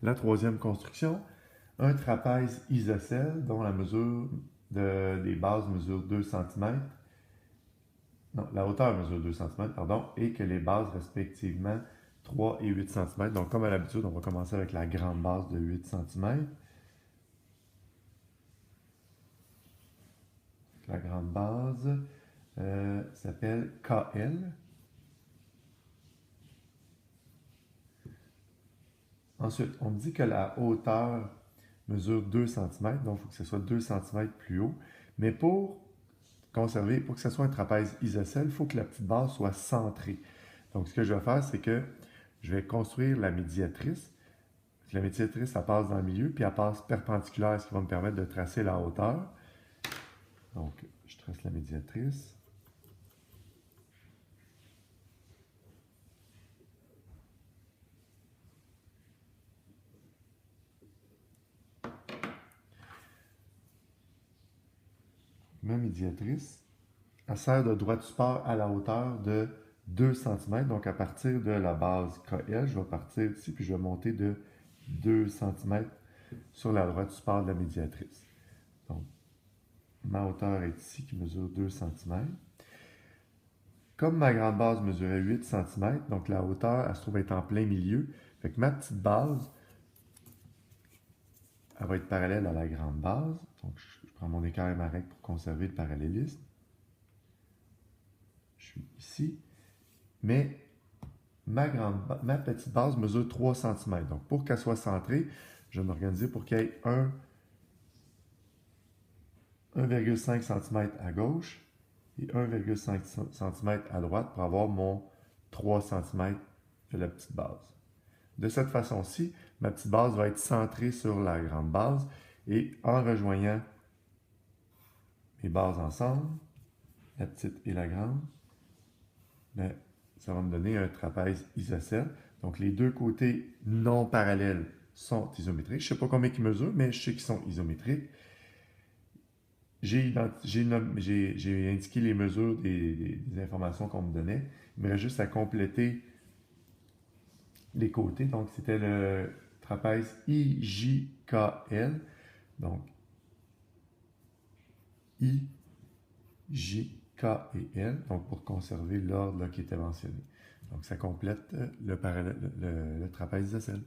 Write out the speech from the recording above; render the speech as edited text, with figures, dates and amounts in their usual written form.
La troisième construction, un trapèze isocèle dont la mesure des bases mesure 2 cm. Non, la hauteur mesure 2 cm, pardon, et que les bases respectivement 3 et 8 cm. Donc, comme à l'habitude, on va commencer avec la grande base de 8 cm. La grande base s'appelle KL. Ensuite, on me dit que la hauteur mesure 2 cm, donc il faut que ce soit 2 cm plus haut. Mais pour conserver, pour que ce soit un trapèze isocèle, il faut que la petite base soit centrée. Donc, ce que je vais faire, c'est que je vais construire la médiatrice. La médiatrice, elle passe dans le milieu, puis elle passe perpendiculaire, ce qui va me permettre de tracer la hauteur. Donc, je trace la médiatrice. Ma médiatrice, elle sert de droite support à la hauteur de 2 cm. Donc, à partir de la base KL, je vais partir ici, puis je vais monter de 2 cm sur la droite support de la médiatrice. Donc, ma hauteur est ici, qui mesure 2 cm. Comme ma grande base mesurait 8 cm, donc la hauteur, elle se trouve être en plein milieu. Fait que ma petite base, elle va être parallèle à la grande base. Donc, je prends mon équerre et ma règle pour conserver le parallélisme. Je suis ici. Mais ma petite base mesure 3 cm. Donc, pour qu'elle soit centrée, je vais m'organiser pour qu'il y ait 1,5 cm à gauche et 1,5 cm à droite pour avoir mon 3 cm de la petite base. De cette façon-ci, ma petite base va être centrée sur la grande base et en rejoignant mes bases ensemble, la petite et la grande, ben, ça va me donner un trapèze isocèle. Donc, les deux côtés non parallèles sont isométriques. Je ne sais pas combien ils mesurent, mais je sais qu'ils sont isométriques. J'ai indiqué les mesures des informations qu'on me donnait. Il me reste juste à compléter les côtés. Donc, c'était le trapèze IJKL. Donc, I, J, K et L. Donc, pour conserver l'ordre qui était mentionné. Donc, ça complète le trapèze isocèle.